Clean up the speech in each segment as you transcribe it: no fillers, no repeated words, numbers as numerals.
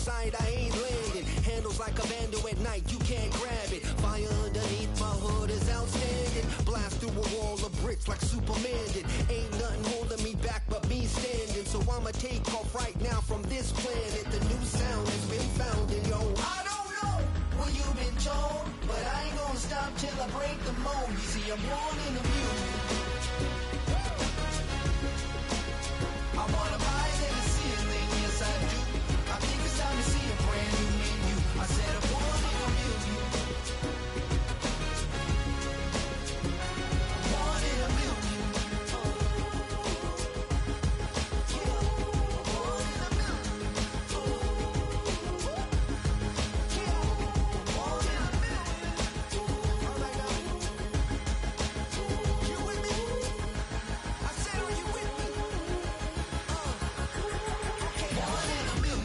sight, I ain't landing. Handles like a vandal at night, you can't grab it. Fire underneath my hood is outstanding. Blast through a wall of bricks like Superman did. Ain't nothing holding me back but me standing. So I'ma take off right now from this planet. The new sound has been found in yo. I don't know what you've been told, but I ain't gonna stop till I break the mold. You see, I'm born in the music. I wanna rise in the ceiling, yes I do. I think it's time to see a brand new menu. I said I'm born in the music. Born in the music. Born in the music. Born in the music. All right now. You with me? I said, are you with me?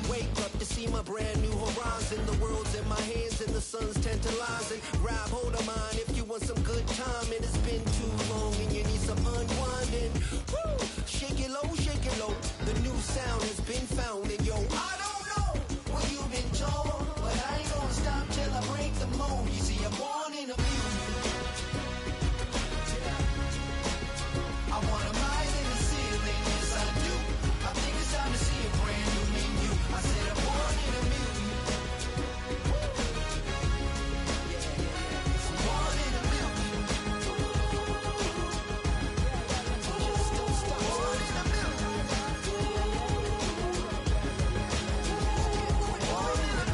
Wake up to see my brand new horizon. The world's in my hands and the sun's tantalizing. Grab hold of mine if you want some good time. And it's been too long and you need some unwinding. Woo! Shake it low, shake it low. The new sound has been found. And yo, I don't know what you've been told, but I ain't gonna stop till I break the mold. You see, I'm born in the music. I wanna rise in the ceiling, yes I do. I think it's time to see a brand new menu. I said I'm born in the music. I'm born in the music. Just don't stop. Born in the music. Born in the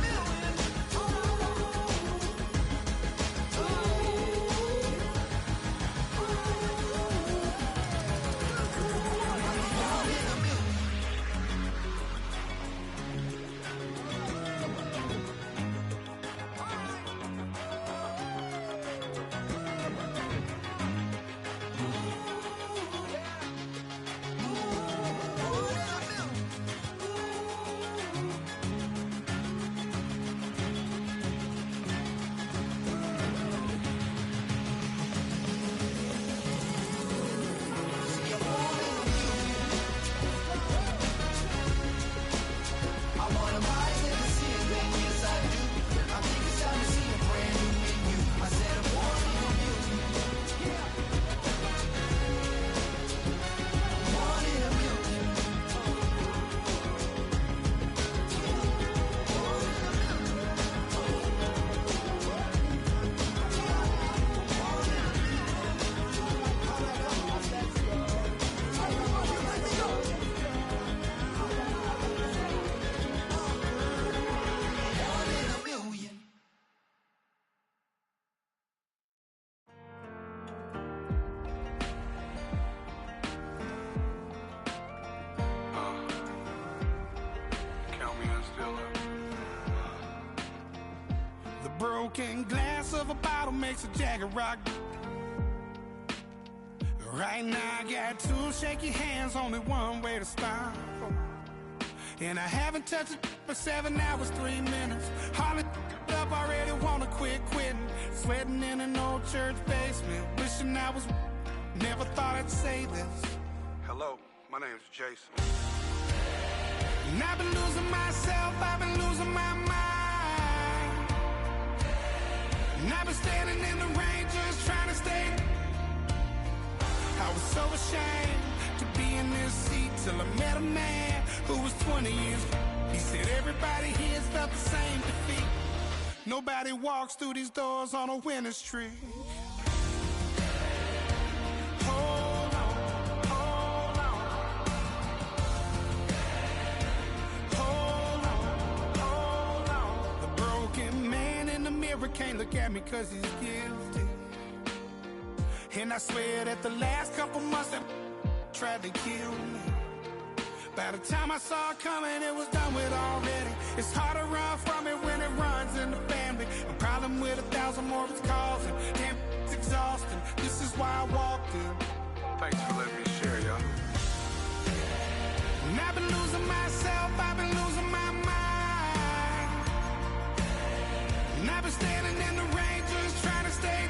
The broken glass of a bottle makes a jagged rock. Right now I got two shaky hands, only one way to stop. And I haven't touched it for 7 hours, 3 minutes. Hardly up, already wanna quit quitting. Sweating in an old church basement, wishing I was. Never thought I'd say this. Hello, my name's Jason. And I've been losing myself, I've been losing my mind. And I've been standing in the rain just trying to stay. I was so ashamed to be in this seat till I met a man who was 20 years. He said everybody here's felt the same defeat. Nobody walks through these doors on a winning streak. Hold on, hold on. Hold on, hold on. The broken man in the mirror can't look at me 'cause he's guilty. And I swear that the last couple months that tried to kill me. By the time I saw it coming, it was done with already. It's hard to run from it when it runs in the family. A problem with 1,000 more it's causing. Damn, it's exhausting. This is why I walked in. Thanks for letting me share, y'all. And I've been losing myself, I've been losing my mind. And I've been standing in the rain just trying to stay.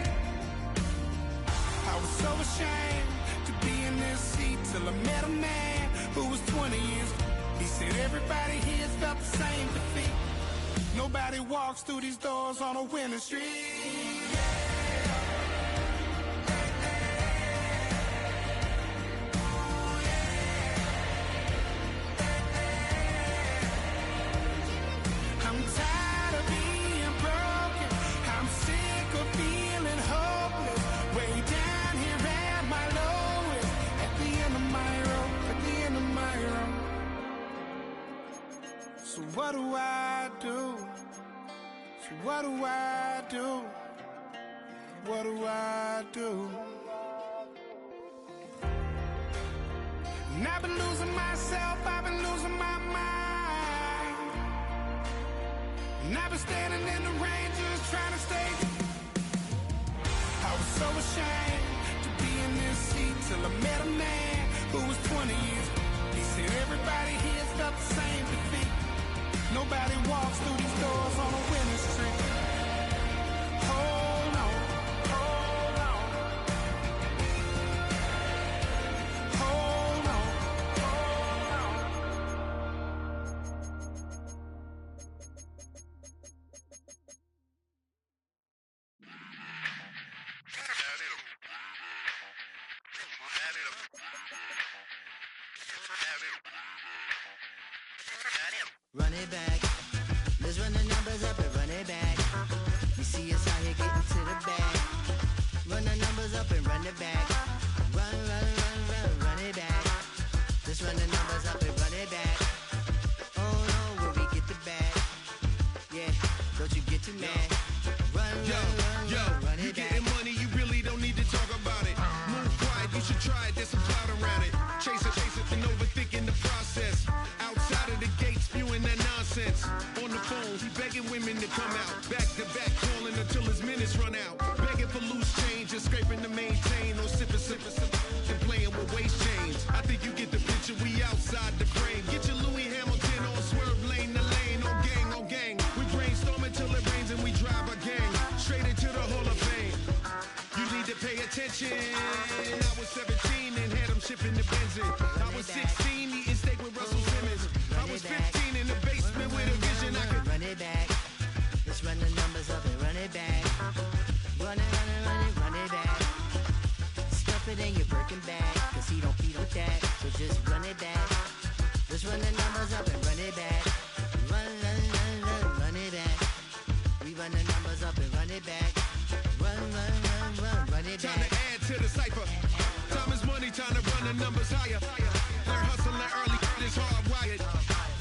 I was so ashamed to be in this seat till I met a man who was 20 years. He said everybody here's felt the same defeat. Nobody walks through these doors on a winning streak. I'm tired of being broken. I'm sick of feeling hopeless. Way down here at my lowest. At the end of my rope, at the end of my rope. So what do I do? So what do I do? What do I do? And I've been losing myself, I've been losing my mind. And I've been standing in the rain just trying to stay. I was so ashamed to be in this seat till I met a man who was 20 years. He said everybody here felt the same defeat. Nobody walks through these doors on a winning streak. Hold on, hold on. Hold on, hold on. Run it back. Let's run the numbers up and run it back. You see us out here getting to the bag. Run the numbers up and run it back. Run, run, run, run, run it back. Let's run the numbers up and run it back. Oh no, where we get the bag. Yeah, don't you get too mad. Run, run, run, run, run You it back. getting money, you really don't need to talk about it. Move quiet, you should try it, there's some clout around it. Chase it, and overthinking the process. Outside of the gate, spewing that nonsense. On the phone, he begging women to come out. Back to back, calling until his minutes run out. Begging for loose change, just scraping to maintain. Or sipping, and playing with waist chains. I think you get the picture, we outside the frame. Get your Louis Hamilton on swerve lane to lane. On gang. We brainstorm until it rains and we drive a gang. Straight into the Hall of Fame. You need to pay attention. I was 17 and had them shipping the benzin. I was 16 eating steak with Russell Simmons. I was 15 in the basement with a vision. I could run it back. Let's run the numbers up and run it back. Run it, run it, run it, run it back. Stuff it in your Birkin bag, cause he don't feed with that. So just run it back. Let's run the numbers up and run it back. Run, run, run, run, run it back. We run the numbers up and run it back. Run, run, run, run, run it time to back. add to the cipher. Time is money, time to run the numbers higher. Learn hustling early, it's hardwired.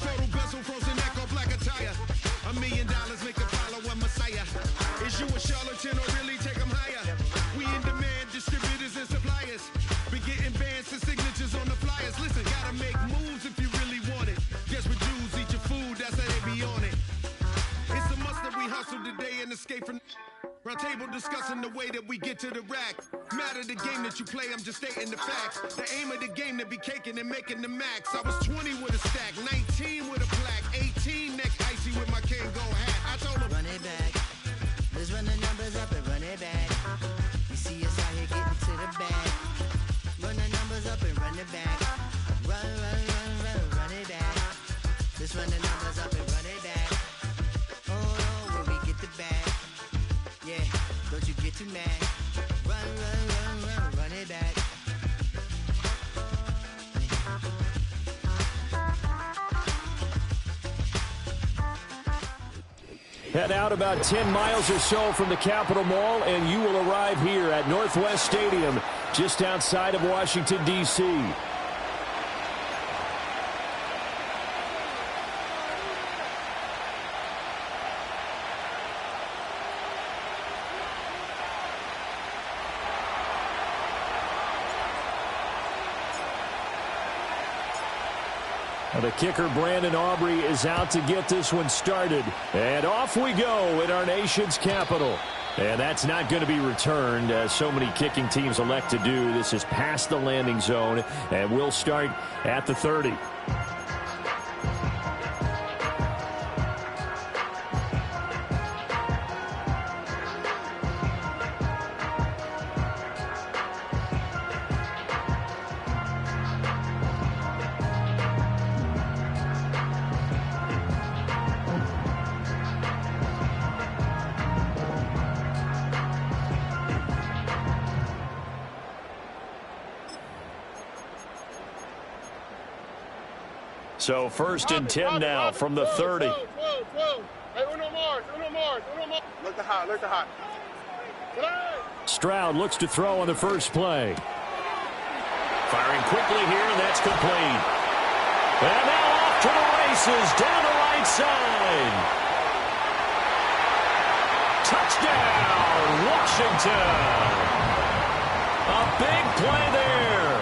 Total bezel, frozen neck, or black attire. $1 million make a follow a messiah. Is you a charlatan or really take them higher? We in demand, distributors and suppliers. Be getting bands and signatures on the flyers. Listen, gotta make moves if you really want it. Guess with Jews, eat your food, that's how they be on it. It's a must that we hustle today and escape from round table discussing the way that we get to the rack. Matter the game that you play, I'm just stating the facts. The aim of the game to be caking and making the max. I was 20 with a stack, 19 with a plaque, 18 neck icy with my Kango hat. I told him, Run it back. Let's run the numbers up and run it back. You see us out here getting to the bag. Run the numbers up and run it back. Run, run, run, run, run it back. Let's run the numbers up and run it back. Oh no, where we get the bag. Yeah, don't you get too mad. Run, run, run, run, run it back. Head out about 10 miles or so from the Capitol Mall, and you will arrive here at Northwest Stadium, just outside of Washington, D.C. The kicker, Brandon Aubrey, is out to get this one started. And off we go in our nation's capital. And that's not going to be returned, as so many kicking teams elect to do. This is past the landing zone, and we'll start at the 30. So 1st and 10 now from the 30. Look to hot. Stroud looks to throw on the first play. Firing quickly here, and that's complete. And now off to the races down the right side. Touchdown, Washington. A big play there.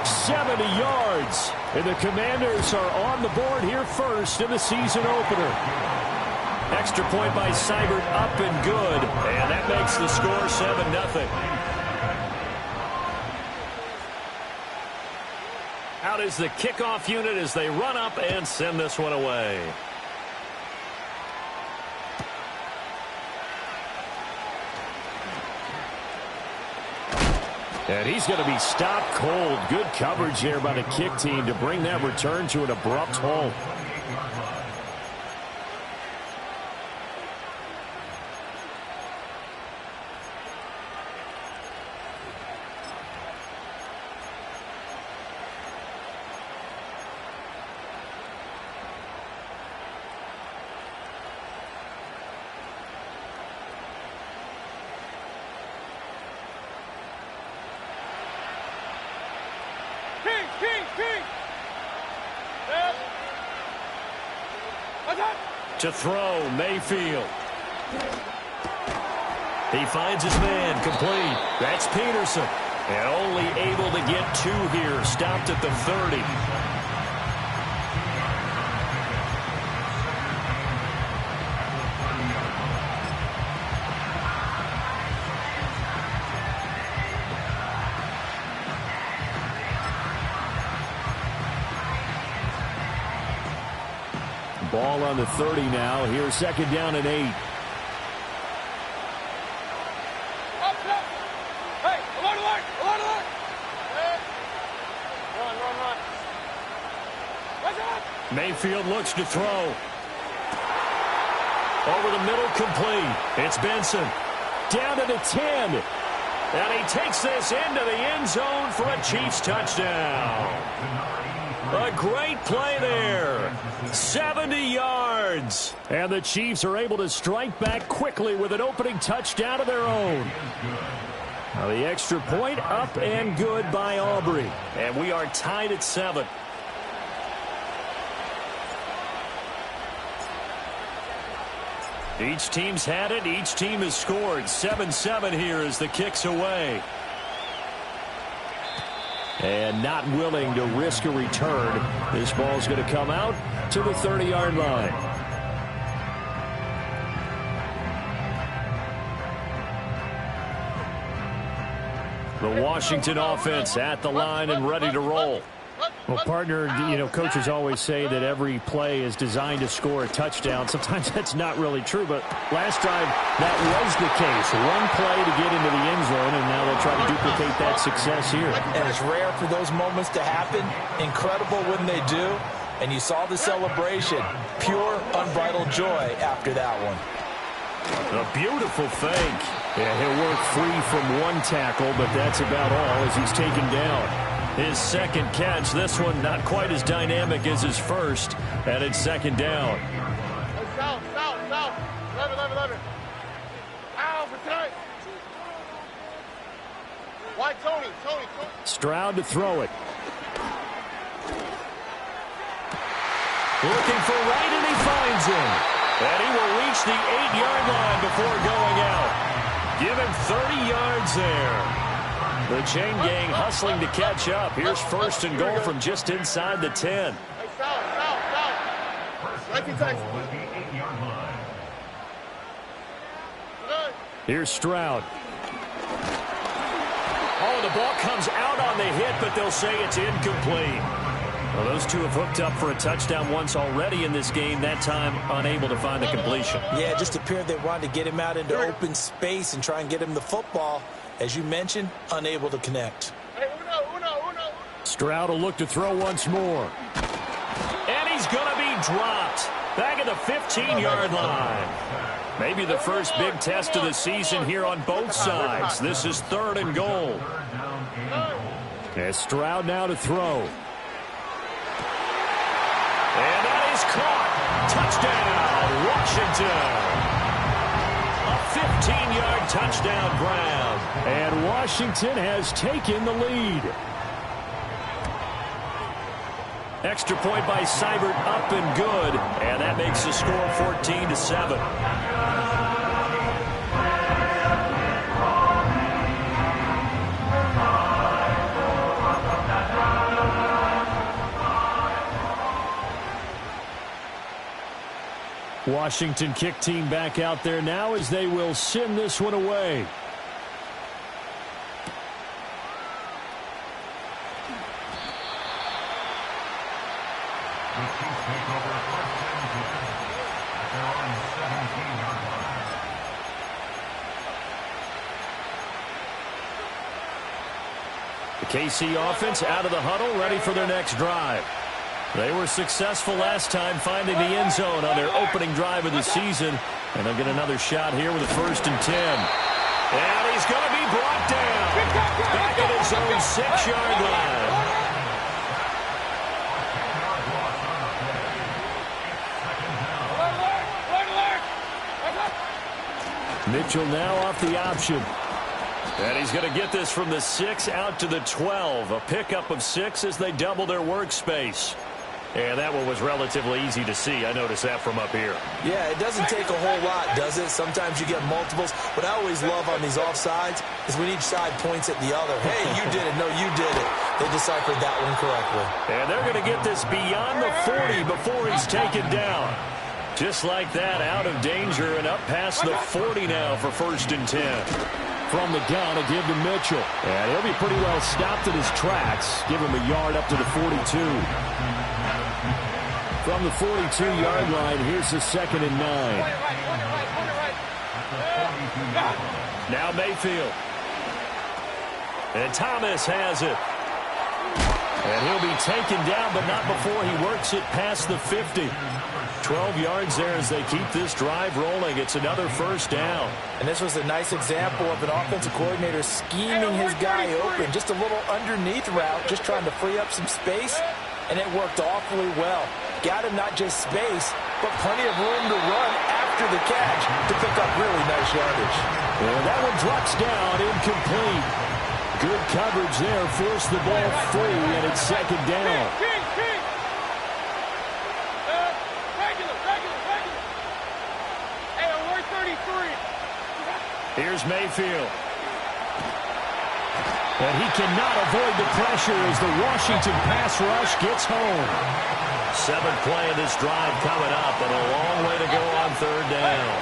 70 yards. And the Commanders are on the board here first in the season opener. Extra point by Seibert, up and good. And that makes the score 7-0. Out is the kickoff unit as they run up and send this one away. And he's going to be stopped cold. Good coverage here by the kick team to bring that return to an abrupt halt. To throw, Mayfield. He finds his man, complete. That's Peterson. And only able to get 2 here, stopped at the 30. Ball on the 30 now. Here's 2nd down and 8. Mayfield looks to throw. Over the middle, complete. It's Benson. Down to the 10. And he takes this into the end zone for a Chiefs touchdown. A great play there. 70 yards. And the Chiefs are able to strike back quickly with an opening touchdown of their own. Now the extra point up and good by Aubrey. And we are tied at 7. Each team's had it. Each team has scored. 7-7 here as the kick's away. And not willing to risk a return. This ball's going to come out to the 30-yard line. The Washington offense at the line and ready to roll. Well, partner, coaches always say that every play is designed to score a touchdown. Sometimes that's not really true, but last drive, that was the case. One play to get into the end zone, and now they'll try to duplicate that success here. And it's rare for those moments to happen. Incredible when they do. And you saw the celebration. Pure, unbridled joy after that one. A beautiful fake. Yeah, he'll work free from one tackle, but that's about all as he's taken down. His second catch, this one not quite as dynamic as his first, and it's 2nd down. South. 11. Ow, for tight. Why, Tony. Stroud to throw it. Looking for right, and he finds him. And he will reach the 8-yard line before going out. Give him 30 yards there. The chain gang hustling to catch up. Here's 1st and goal from just inside the 10. Here's Stroud. Oh, the ball comes out on the hit, but they'll say it's incomplete. Well, those two have hooked up for a touchdown once already in this game, that time unable to find the completion. Yeah, it just appeared they wanted to get him out into open space and try and get him the football. As you mentioned, unable to connect. Stroud will look to throw once more. And he's going to be dropped. Back at the 15-yard line. Maybe the first big test of the season here on both sides. This is 3rd and goal. As Stroud now to throw. is caught. Touchdown, Washington. A 15-yard touchdown grab. And Washington has taken the lead. Extra point by Seibert, up and good. And that makes the score 14-7. Washington kick team back out there now as they will send this one away. The KC offense out of the huddle, ready for their next drive. They were successful last time finding the end zone on their opening drive of the season. And they'll get another shot here with a 1st and 10. And he's going to be brought down. Back at his own 6-yard line. Mitchell now off the option. And he's going to get this from the 6 out to the 12. A pickup of 6 as they double their workspace. And that one was relatively easy to see. I noticed that from up here. Yeah, it doesn't take a whole lot, does it? Sometimes you get multiples. What I always love on these offsides is when each side points at the other. Hey, you did it. No, you did it. They deciphered that one correctly. And they're going to get this beyond the 40 before he's taken down. Just like that, out of danger and up past the 40 now for 1st and 10. From the gun, a give to Mitchell. And he'll be pretty well stopped at his tracks. Give him a yard up to the 42. From the 42-yard line, here's the 2nd and 9. Now Mayfield. And Thomas has it. And he'll be taken down, but not before he works it past the 50. 12 yards there as they keep this drive rolling. It's another 1st down. And this was a nice example of an offensive coordinator scheming his guy open. Just a little underneath route, just trying to free up some space, and it worked awfully well. Got him not just space, but plenty of room to run after the catch to pick up really nice yardage. And that one drops down, incomplete. Good coverage there, forced the ball free, and it's 2nd down. Here's Mayfield. And he cannot avoid the pressure as the Washington pass rush gets home. 7th play of this drive coming up, and a long way to go on 3rd down.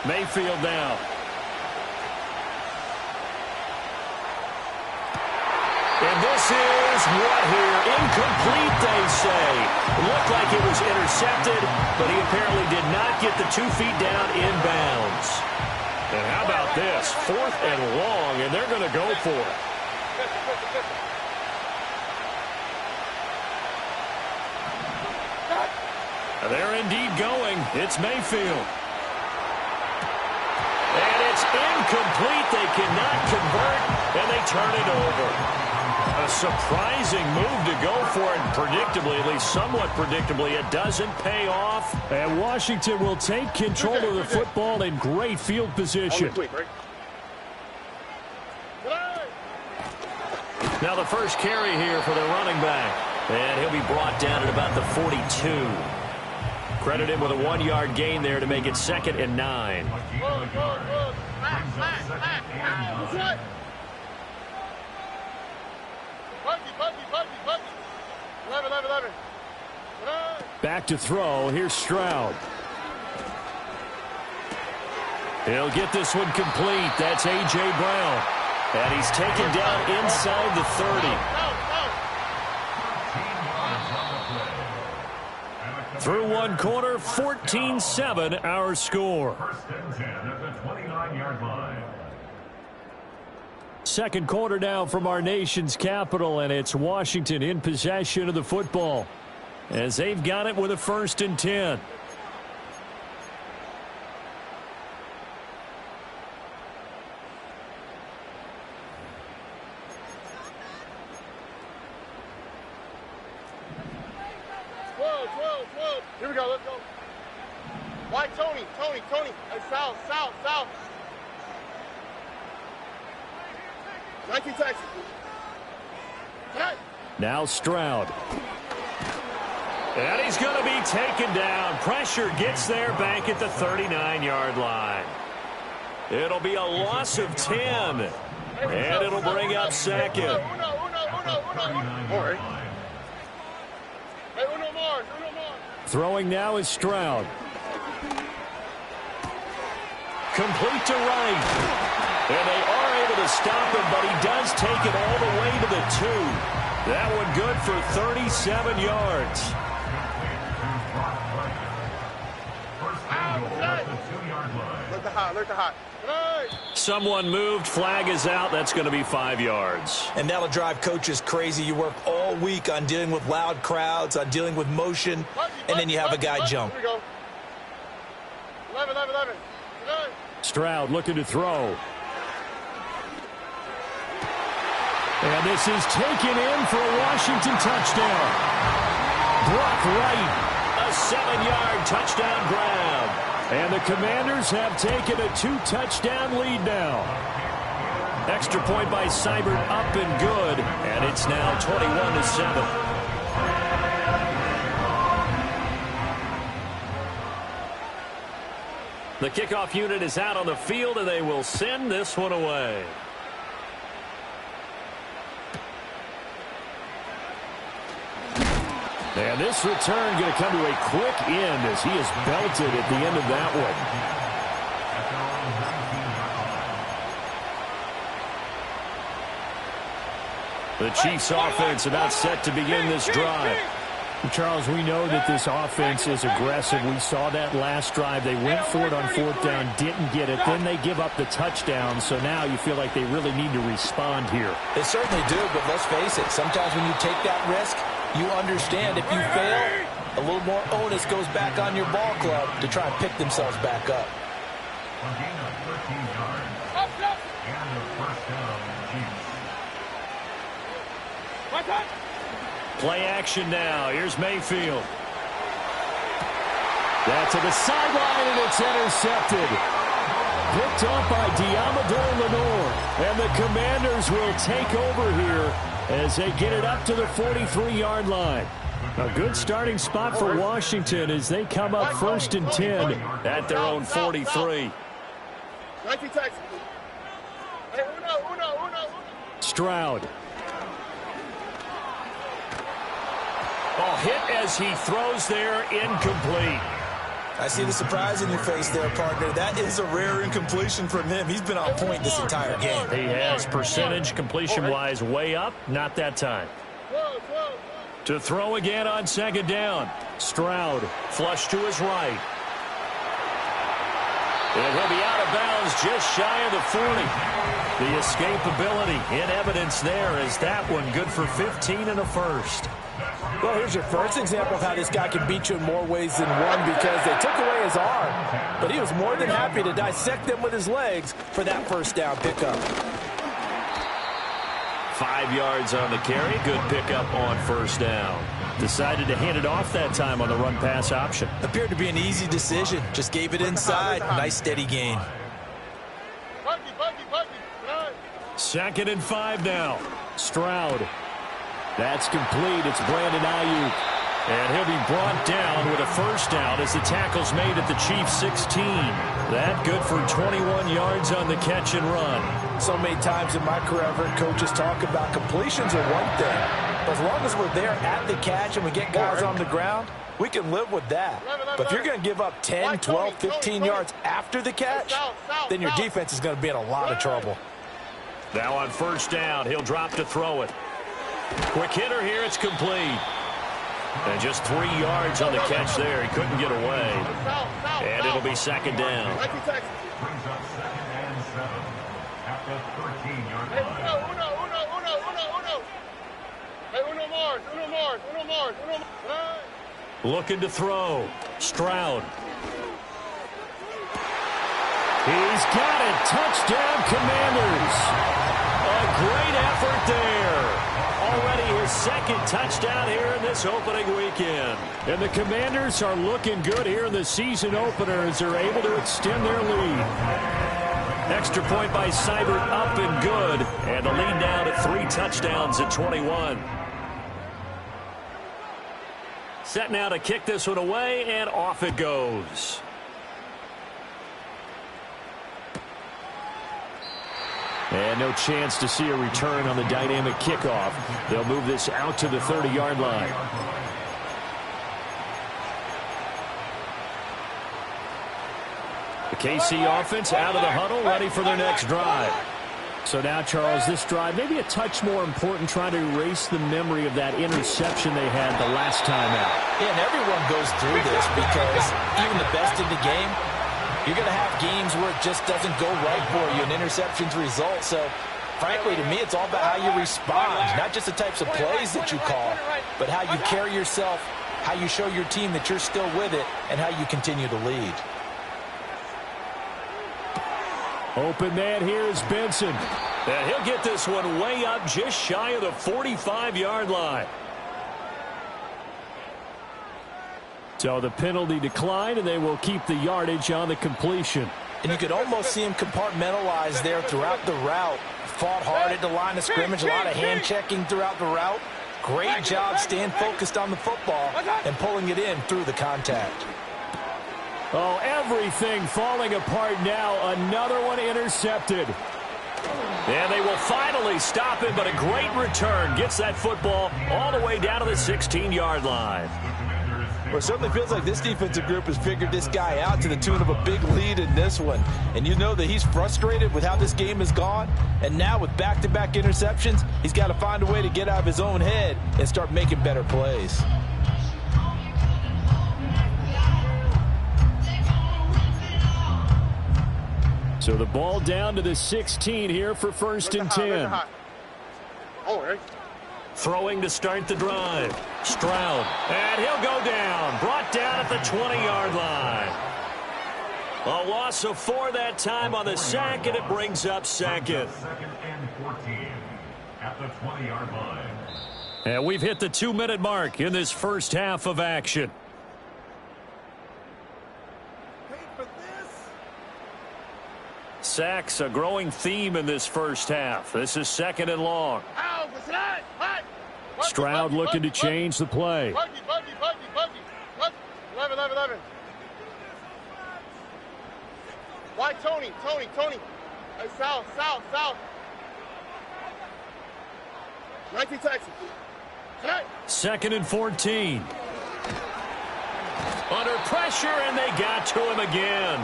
Mayfield now. And this is what here? Incomplete, they say. It looked like it was intercepted, but he apparently did not get the 2 feet down inbounds. And how about this? 4th and long, and they're going to go for it. They're indeed going. It's Mayfield. And it's incomplete. They cannot convert, and they turn it over. A surprising move to go for it, and predictably, at least somewhat predictably, it doesn't pay off. And Washington will take control of the football in great field position. Now the first carry here for the running back. And he'll be brought down at about the 42. Credit him with a 1-yard gain there to make it 2nd and 9. Back to throw. Here's Stroud. He'll get this one complete. That's A.J. Brown. And he's taken down inside the 30. Through one quarter, 14-7 our score. 1st and 10 at the 29-yard line. Second quarter now from our nation's capital, and it's Washington in possession of the football as they've got it with a 1st and 10. Here we go, let's go. White, Tony. Hey, south. 19 Texas. Hey. Now Stroud. And he's going to be taken down. Pressure gets there back at the 39-yard line. It'll be a loss of 10. And it'll bring up second. Uno. Hey, uno more. Throwing now is Stroud. Complete to right. And they are able to stop him, but he does take it all the way to the 2. That one good for 37 yards. Look the hot. Someone moved. Flag is out. That's going to be 5 yards. And that'll drive coaches crazy. You work all week on dealing with loud crowds, on dealing with motion, and then you have a guy jump. Here we go. 11. Stroud looking to throw. And this is taken in for a Washington touchdown. Brought right. A 7-yard touchdown grab. And the Commanders have taken a 2-touchdown lead now. Extra point by Seibert up and good. And it's now 21-7. The kickoff unit is out on the field, and they will send this one away. And this return going to come to a quick end as he is belted at the end of that one. The Chiefs offense about set to begin this drive. Charles, we know that this offense is aggressive. We saw that last drive. They went for it on 4th down, didn't get it. Then they give up the touchdown. So now you feel like they really need to respond here. They certainly do, but let's face it. Sometimes when you take that risk, you understand if you fail, a little more onus goes back on your ball club to try and pick themselves back up. Play action now. Here's Mayfield. That's to the sideline, and it's intercepted. Picked up by Diamador Lenore. And the Commanders will take over here as they get it up to the 43-yard line. A good starting spot for Washington as they come up 1st and 10 at their own 43. Stroud. Oh, hit as he throws there, incomplete. I see the surprise in your face there, partner. That is a rare incompletion from him. He's been on point this entire game. He has percentage completion-wise way up. Not that time. To throw again on 2nd down. Stroud flush to his right. And he'll be out of bounds just shy of the 40. The escapability in evidence there is that one good for 15 and a first. Well, here's your first example of how this guy can beat you in more ways than one because they took away his arm. But he was more than happy to dissect them with his legs for that 1st down pickup. 5 yards on the carry. Good pickup on 1st down. Decided to hand it off that time on the run-pass option. Appeared to be an easy decision. Just gave it inside. Nice steady gain. 2nd and 5 now. Stroud. That's complete. It's Brandon Ayuk. And he'll be brought down with a 1st down as the tackle's made at the Chiefs' 16. That good for 21 yards on the catch and run. So many times in my career, I've heard coaches talk about completions are one thing. But as long as we're there at the catch and we get guys on the ground, we can live with that. But if you're going to give up 10, 12, 15 yards after the catch, then your defense is going to be in a lot of trouble. Now on 1st down, he'll drop to throw it. Quick hitter here, it's complete. And just 3 yards on the catch there. He couldn't get away. And it'll be 2nd down. Brings up 2nd and 7 at the 13-yard line. Looking to throw. Stroud. He's got it. Touchdown, Commanders. A great effort there. Already his 2nd second touchdown here in this opening weekend. And the Commanders are looking good here in the season opener as they're able to extend their lead. Extra point by Seibert, up and good. And the lead now to 3 touchdowns at 21. Set now to kick this one away, and off it goes. And no chance to see a return on the dynamic kickoff. They'll move this out to the 30-yard line. The KC offense out of the huddle, ready for their next drive. So now, Charles, this drive maybe a touch more important, trying to erase the memory of that interception they had the last time out. Yeah, and everyone goes through this because even the best in the game, you're going to have games where it just doesn't go right for you, and interceptions result. So, frankly, to me, it's all about how you respond, not just the types of plays that you call, but how you carry yourself, how you show your team that you're still with it, and how you continue to lead. Open man here is Benson. And he'll get this one way up just shy of the 45-yard line. So the penalty declined, and they will keep the yardage on the completion. And you could almost see him compartmentalize there throughout the route. Fought hard at the line of scrimmage, a lot of hand-checking throughout the route. Great job staying focused on the football and pulling it in through the contact. Oh, everything falling apart now. Another one intercepted. And they will finally stop him, but a great return. Gets that football all the way down to the 16-yard line. Well, it certainly feels like this defensive group has figured this guy out to the tune of a big lead in this one. And you know that he's frustrated with how this game has gone. And now with back-to-back interceptions, he's got to find a way to get out of his own head and start making better plays. So the ball down to the 16 here for 1st and 10. Throwing to start the drive. Stroud. And he'll go down. Brought down at the 20-yard line. A loss of 4 that time on the sack, and it brings up second. 2nd and 14 at the 20-yard line. And we've hit the 2-minute mark in this first half of action. Sacks, a growing theme in this first half. This is 2nd and long. Stroud looking to change the play. Buggy. 11. Why Tony? Hey, south. 19 Texas. 2nd and 14. Under pressure, and they got to him again.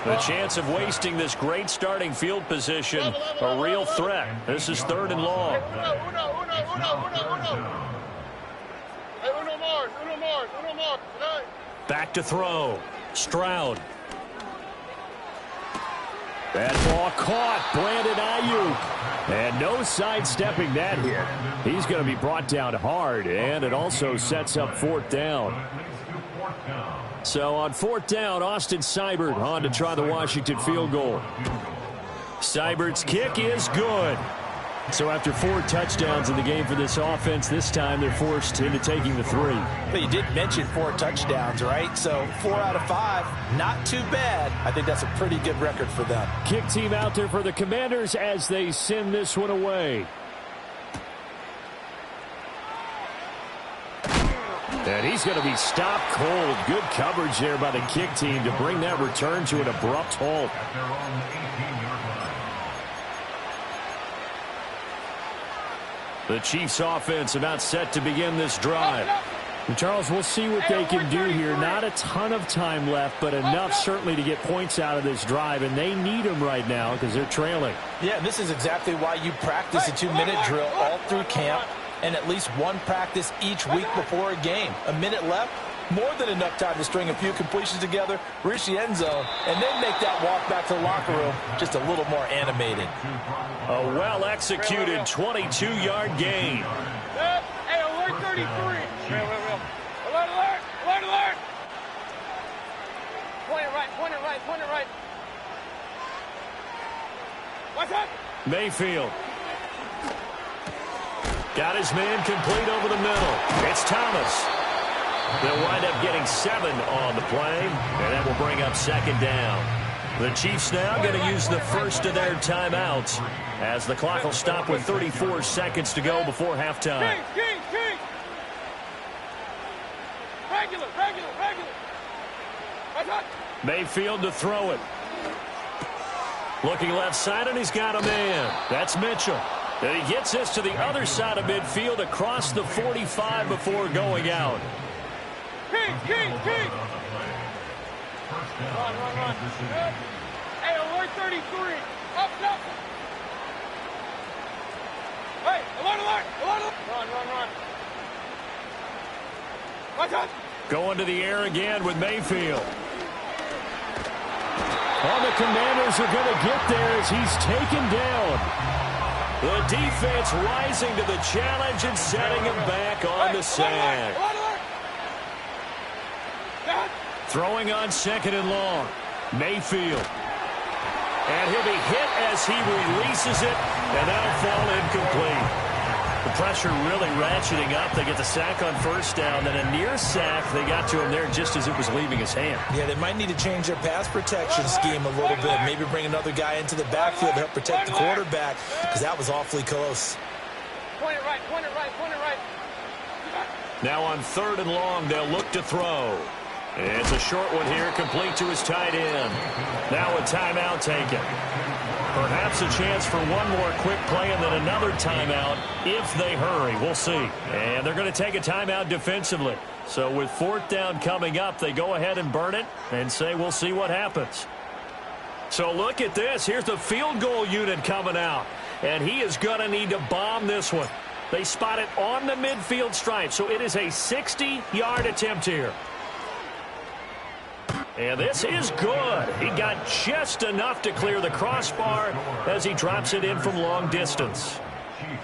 The chance of wasting this great starting field position, a real threat. This is 3rd and long. Hey, Uno Mars. Back to throw. Stroud. That ball caught. Brandon Ayuk. And no sidestepping that hit. He's going to be brought down hard, and it also sets up 4th down. So on 4th down, Austin Seibert on to try the Washington field goal. Seibert's kick is good. So after 4 touchdowns in the game for this offense, this time they're forced into taking the 3. But you did mention 4 touchdowns, right? So 4 out of 5, not too bad. I think that's a pretty good record for them. Kick team out there for the Commanders as they send this one away. And he's going to be stopped cold. Good coverage there by the kick team to bring that return to an abrupt halt. At their own 18-yard line. The Chiefs offense about set to begin this drive. And Charles, we'll see what they can do here. Not a ton of time left, but enough certainly to get points out of this drive. And they need them right now because they're trailing. Yeah, this is exactly why you practice a 2-minute drill all through camp. And at least one practice each week before a game. A minute left, more than enough time to string a few completions together, reach the end zone, and then make that walk back to the locker room just a little more animated. A well-executed 22-yard gain. Hey, alert 33. Alert. Point it right. What's up? Mayfield. Got his man complete over the middle. It's Thomas. They'll wind up getting 7 on the play, and that will bring up second down. The Chiefs now going to use the first of their timeouts as the clock will stop with 34 seconds to go before halftime. Regular. Mayfield to throw it. Looking left side, and he's got a man. That's Mitchell. And he gets this to the other side of midfield across the 45 before going out. King. Run. Hey, alert 33. Up. Hey, alert. Run. Watch out. Going to the air again with Mayfield. Well, the Commanders are going to get there as he's taken down. The defense rising to the challenge and setting him back on the sack. Throwing on second and long. Mayfield. And he'll be hit as he releases it, and that'll fall incomplete. The pressure really ratcheting up. They get the sack on first down, then a near sack. They got to him there just as it was leaving his hand. Yeah, they might need to change their pass protection scheme a little bit. Maybe bring another guy into the backfield to help protect the quarterback, because that was awfully close. Point it right. Now on third and long, they'll look to throw. It's a short one here, complete to his tight end. Now a timeout taken. Perhaps a chance for one more quick play and then another timeout if they hurry. We'll see. And they're going to take a timeout defensively. So with fourth down coming up, they go ahead and burn it and say we'll see what happens. So look at this. Here's the field goal unit coming out. And he is going to need to bomb this one. They spot it on the midfield stripe. So it is a 60-yard attempt here. And this is good. He got just enough to clear the crossbar as he drops it in from long distance.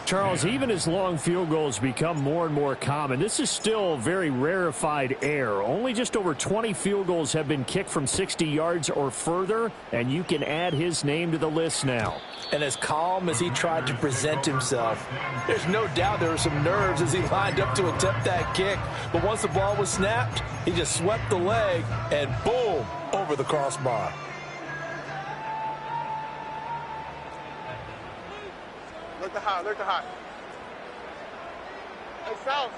Charles, even as long field goals become more and more common, this is still very rarefied air. Only just over 20 field goals have been kicked from 60 yards or further, and you can add his name to the list now. And as calm as he tried to present himself, there's no doubt there were some nerves as he lined up to attempt that kick. But once the ball was snapped, he just swept the leg and boom, over the crossbar. Look to high. Hey, south.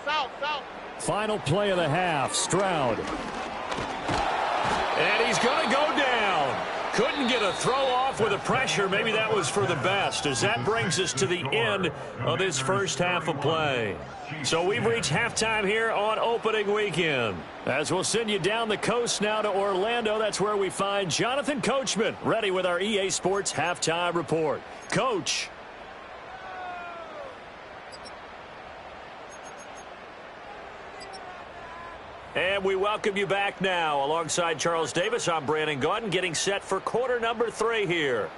Final play of the half, Stroud. And he's going to go down. Couldn't get a throw off with the pressure. Maybe that was for the best, as that brings us to the end of this first half of play. So we've reached halftime here on opening weekend. As we'll send you down the coast now to Orlando, that's where we find Jonathan Coachman ready with our EA Sports halftime report. Coach. And we welcome you back now. Alongside Charles Davis, I'm Brandon Gaudin, getting set for quarter number 3 here.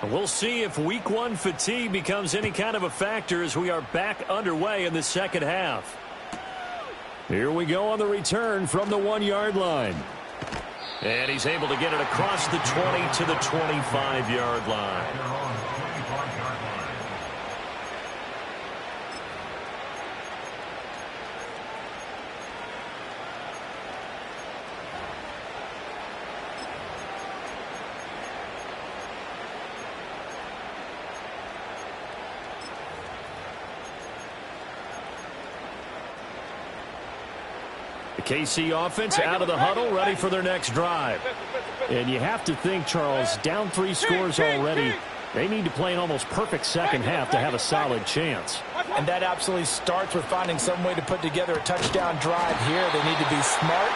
We'll see if week 1 fatigue becomes any kind of a factor as we are back underway in the second half. Here we go on the return from the 1-yard line. And he's able to get it across the 20 to the 25-yard line. KC offense out of the huddle, ready for their next drive. And you have to think, Charles, down 3 scores already. They need to play an almost perfect second half to have a solid chance. And that absolutely starts with finding some way to put together a touchdown drive here. They need to be smart,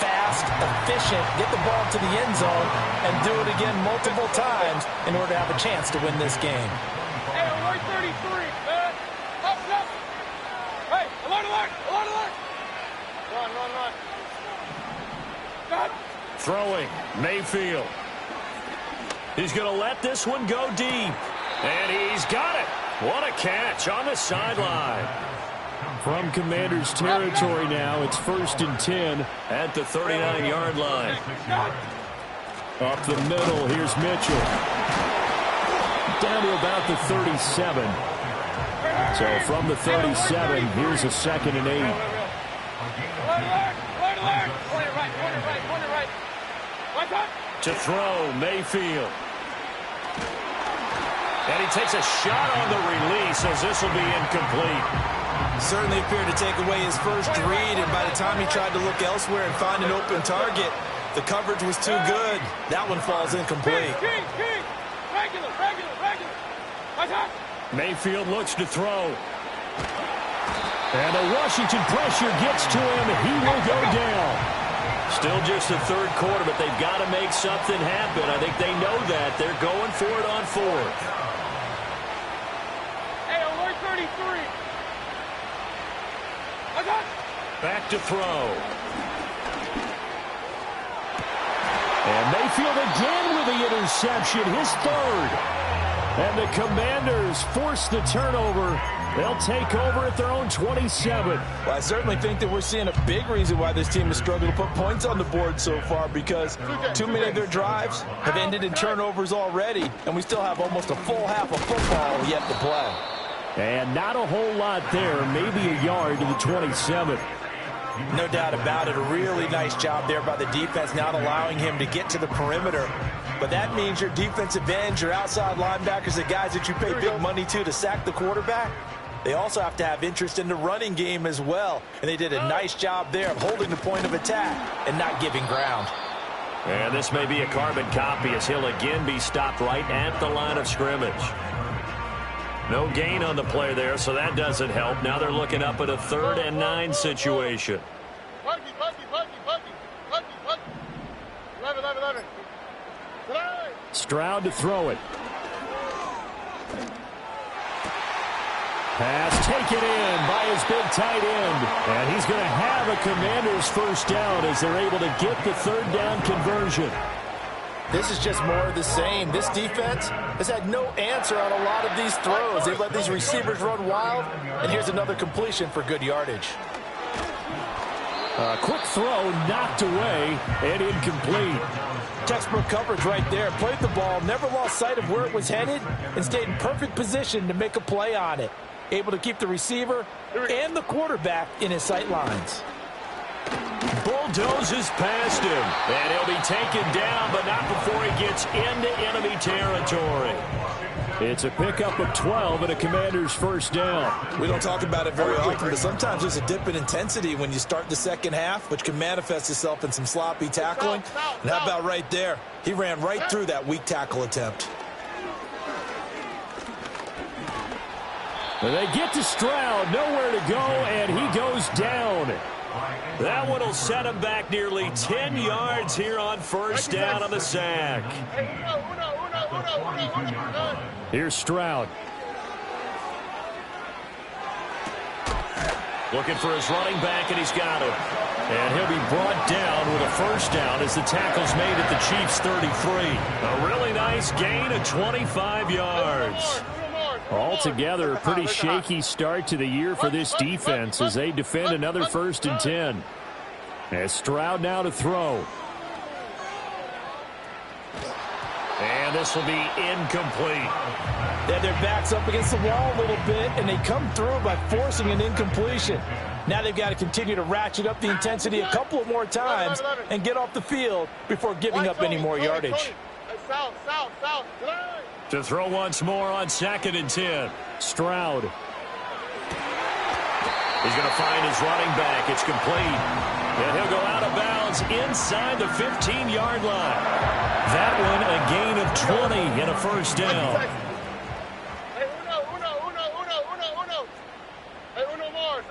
fast, efficient, get the ball to the end zone, and do it again multiple times in order to have a chance to win this game. Hey, alert 33. Up. Hey, alert. Run. Throwing, Mayfield. He's going to let this one go deep. And he's got it. What a catch on the sideline. From Commanders territory now, it's 1st and 10 at the 39-yard line. Up the middle, here's Mitchell. down to about the 37. So from the 37, here's a 2nd and 8. To throw, Mayfield. And he takes a shot on the release as this will be incomplete. Certainly appeared to take away his first read, and by the time he tried to look elsewhere and find an open target, the coverage was too good. That one falls incomplete. Mayfield looks to throw. And a Washington pressure gets to him. He will go down. Still just the 3rd quarter, but they've got to make something happen. I think they know that. They're going for it on 4th. Hey, alert 33. Back to throw. And Mayfield again with the interception, his 3rd. And the Commanders force the turnover. They'll take over at their own 27. Well, I certainly think that we're seeing a big reason why this team has struggled to put points on the board so far, because too many of their drives have ended in turnovers already, and we still have almost a full half of football yet to play. And not a whole lot there, maybe a yard to the 27. No doubt about it. A really nice job there by the defense, not allowing him to get to the perimeter. But that means your defensive ends, your outside linebackers, the guys that you pay big money to sack the quarterback, they also have to have interest in the running game as well. And they did a nice job there of holding the point of attack and not giving ground. And this may be a carbon copy as he'll again be stopped right at the line of scrimmage. No gain on the play there, so that doesn't help. Now they're looking up at a 3rd and 9 situation. 11. Stroud to throw it. Pass taken in by his big tight end. And he's going to have a Commanders 1st down as they're able to get the 3rd down conversion. This is just more of the same. This defense has had no answer on a lot of these throws. They've let these receivers run wild, and here's another completion for good yardage. A quick throw knocked away and incomplete. Textbook coverage right there. Played the ball, never lost sight of where it was headed, and stayed in perfect position to make a play on it. Able to keep the receiver and the quarterback in his sight lines. Bulldozes past him, and he'll be taken down, but not before he gets into enemy territory. It's a pickup of 12 and a Commander's 1st down. We don't talk about it very often, but sometimes there's a dip in intensity when you start the 2nd half, which can manifest itself in some sloppy tackling. And how about right there? He ran right through that weak tackle attempt. And they get to Stroud, nowhere to go, and he goes down. That one will set him back nearly 10 yards here on 1st down on the sack. Here's Stroud. Looking for his running back, and he's got him. And he'll be brought down with a 1st down as the tackle's made at the Chiefs' 33. A really nice gain of 25 yards. Altogether, a pretty shaky start to the year for this defense as they defend another 1st and 10. As Stroud now to throw. And this will be incomplete. They had their backs up against the wall a little bit, and they come through by forcing an incompletion. Now they've got to continue to ratchet up the intensity a couple of more times and get off the field before giving up any more yardage. South. To throw once more on 2nd and 10. Stroud. He's going to find his running back. It's complete. And he'll go out of bounds inside the 15-yard line. That one a gain of 20 and a 1st down. Hey, uno. Hey, uno more.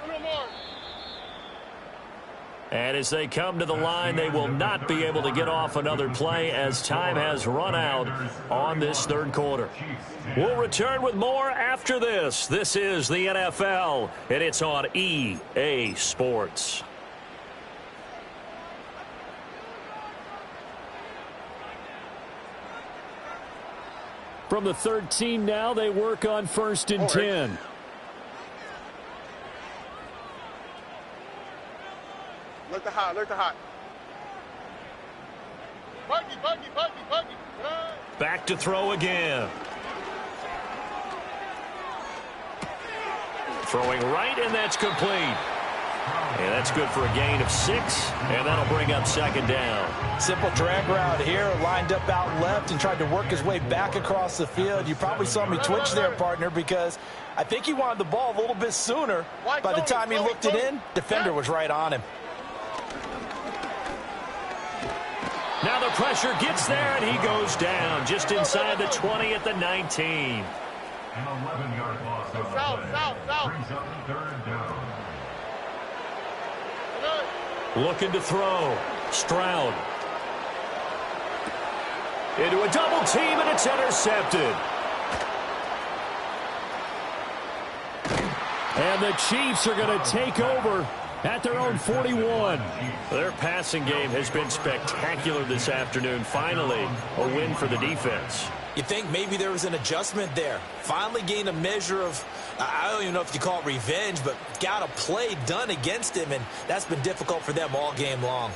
And as they come to the line, they will not be able to get off another play as time has run out on this 3rd quarter. We'll return with more after this. This is the NFL, and it's on EA Sports. From the 13 now, they work on 1st and 10. Look the hot. Buggy. Back to throw again. Throwing right, and that's complete. And that's good for a gain of 6, and that'll bring up second down. Simple drag route here, lined up out left and tried to work his way back across the field. You probably saw me twitch there, partner, because I think he wanted the ball a little bit sooner. By the time he looked it in, defender was right on him. Now the pressure gets there, and he goes down just inside the 20 at the 19. An 11-yard loss on the play. Brings up third down. Looking to throw. Stroud. Into a double team, and it's intercepted. And the Chiefs are going to take over at their own 41. Their passing game has been spectacular this afternoon. Finally, a win for the defense. You think maybe there was an adjustment there. Finally gained a measure of, I don't even know if you call it revenge, but got a play done against him, and that's been difficult for them all game long.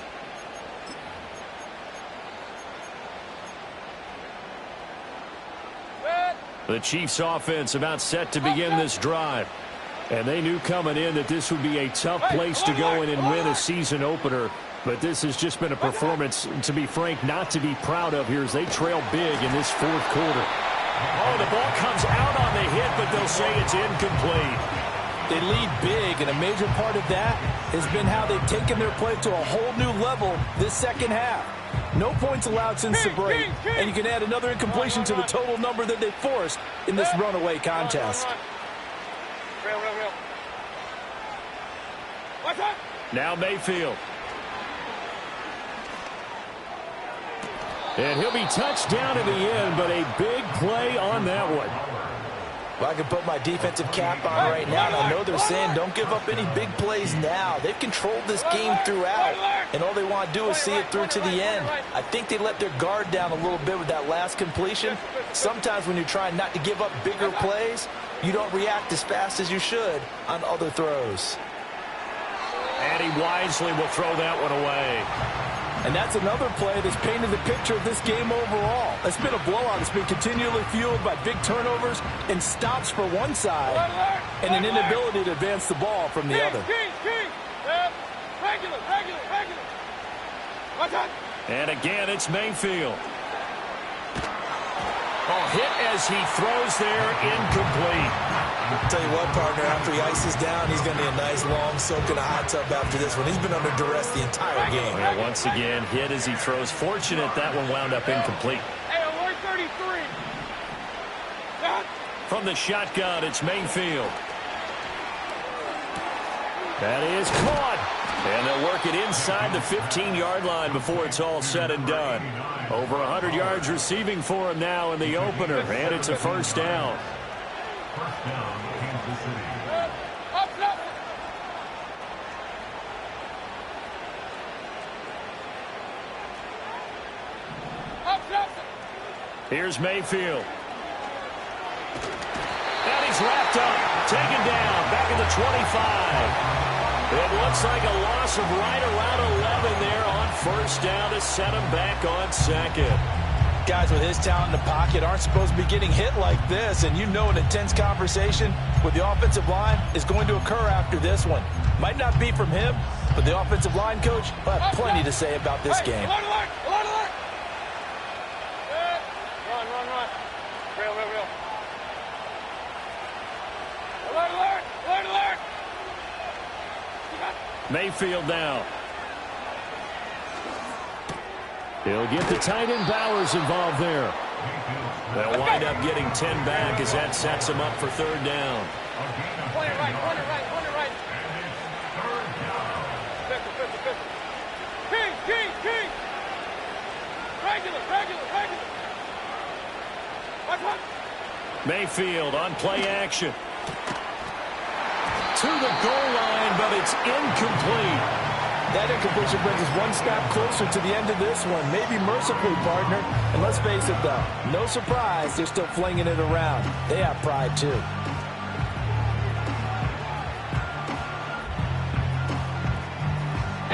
The Chiefs offense about set to begin this drive. And they knew coming in that this would be a tough place to go in and win a season opener. But this has just been a performance, to be frank, not to be proud of here as they trail big in this fourth quarter. Oh, the ball comes out on the hit, but they'll say it's incomplete. They lead big, and a major part of that has been how they've taken their play to a whole new level this second half. No points allowed since the break, and you can add another incompletion to the total number that they forced in this runaway contest. Now Mayfield. And he'll be touched down in the end, but a big play on that one. Well, I can put my defensive cap on right now, and I know they're saying don't give up any big plays now. They've controlled this game throughout, and all they want to do is see it through to the end. I think they let their guard down a little bit with that last completion. Sometimes when you're trying not to give up bigger plays, you don't react as fast as you should on other throws. And he wisely will throw that one away. And that's another play that's painted the picture of this game overall. It's been a blowout. It's been continually fueled by big turnovers and stops for one side and an inability to advance the ball from the other. And again, it's Mayfield. Oh, hit as he throws there, incomplete. I'll tell you what, partner, after he ices down, he's going to be a nice long soak in a hot tub after this one. He's been under duress the entire game. Well, once again, hit as he throws. Fortunate that one wound up incomplete. From the shotgun, it's Mayfield. That is caught. And they'll work it inside the 15-yard line before it's all said and done. Over 100 yards receiving for him now in the opener, and it's a first down. First down, Kansas City. Here's Mayfield. And he's wrapped up, taken down, back at the 25. It looks like a loss of right around 11 there on first down to set him back on second. Guys with his talent in the pocket aren't supposed to be getting hit like this, and you know an intense conversation with the offensive line is going to occur after this one. Might not be from him, but the offensive line coach will have plenty to say about this game. Run. Real. Alert. Mayfield now. He'll get the tight end Bowers involved there. They'll wind up getting 10 back as that sets him up for third down. Corner right. King. Regular. Watch. Mayfield on play action. To the goal line, but it's incomplete. That incompletion brings us one step closer to the end of this one. Maybe mercifully, partner. And let's face it, though, no surprise, they're still flinging it around. They have pride, too.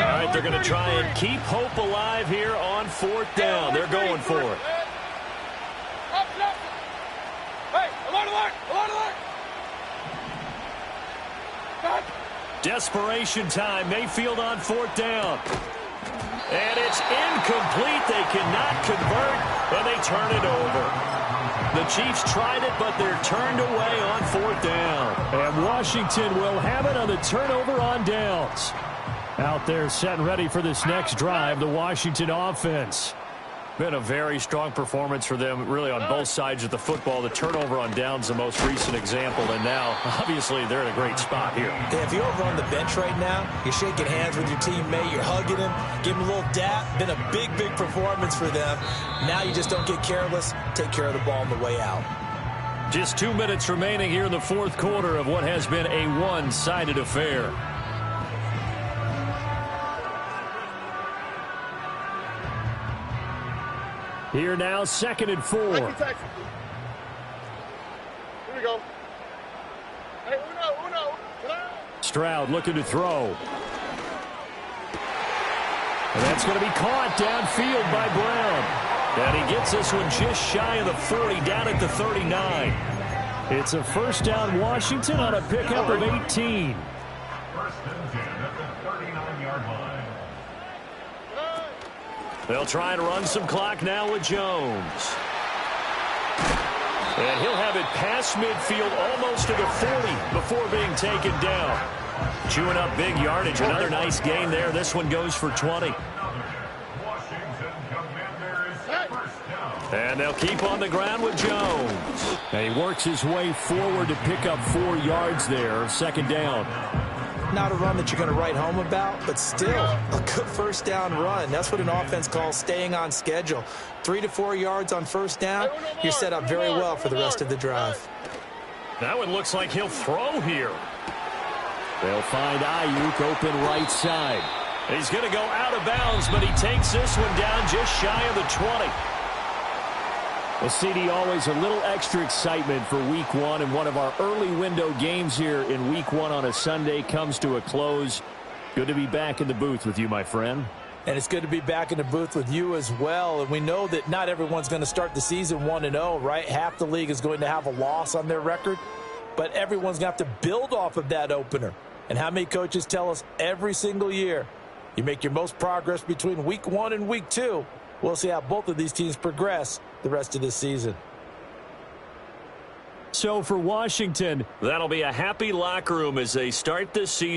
All right, they're going to try and keep hope alive here on fourth down. They're going for it. Hey, alert. Desperation time. Mayfield on 4th down. And it's incomplete. They cannot convert, and they turn it over. The Chiefs tried it, but they're turned away on 4th down. And Washington will have it on the turnover on downs. Out there set and ready for this next drive, the Washington offense. Been a very strong performance for them, really, on both sides of the football. The turnover on downs, the most recent example, and now, obviously, they're in a great spot here. Yeah, if you're over on the bench right now, you're shaking hands with your teammate, you're hugging him, giving him a little dap. Been a big, big performance for them. Now you just don't get careless. Take care of the ball on the way out. Just 2 minutes remaining here in the 4th quarter of what has been a one-sided affair. Here now, 2nd and 4. Here we go. Hey, Uno. Stroud looking to throw. And that's going to be caught downfield by Brown. And he gets this one just shy of the 40, down at the 39. It's a 1st down Washington on a pickup of 18. 1st and 10 at the 39-yard line. They'll try and run some clock now with Jones. And he'll have it past midfield almost to the 40 before being taken down. Chewing up big yardage. Another nice gain there. This one goes for 20. Washington Commanders 1st down. And they'll keep on the ground with Jones. And he works his way forward to pick up 4 yards there. 2nd down. Not a run that you're going to write home about, but still a good 1st down run. That's what an offense calls staying on schedule. 3 to 4 yards on 1st down, you're set up very well for the rest of the drive. That one looks like he'll throw here. They'll find Ayuk open right side. He's going to go out of bounds, but he takes this one down just shy of the 20. Well, CD, always a little extra excitement for Week 1, and one of our early window games here in Week 1 on a Sunday comes to a close. Good to be back in the booth with you, my friend. And it's good to be back in the booth with you as well. And we know that not everyone's going to start the season 1-0, right? Half the league is going to have a loss on their record, but everyone's going to have to build off of that opener. And how many coaches tell us every single year, you make your most progress between Week 1 and Week 2. We'll see how both of these teams progress the rest of this season. So for Washington, that'll be a happy locker room as they start this season.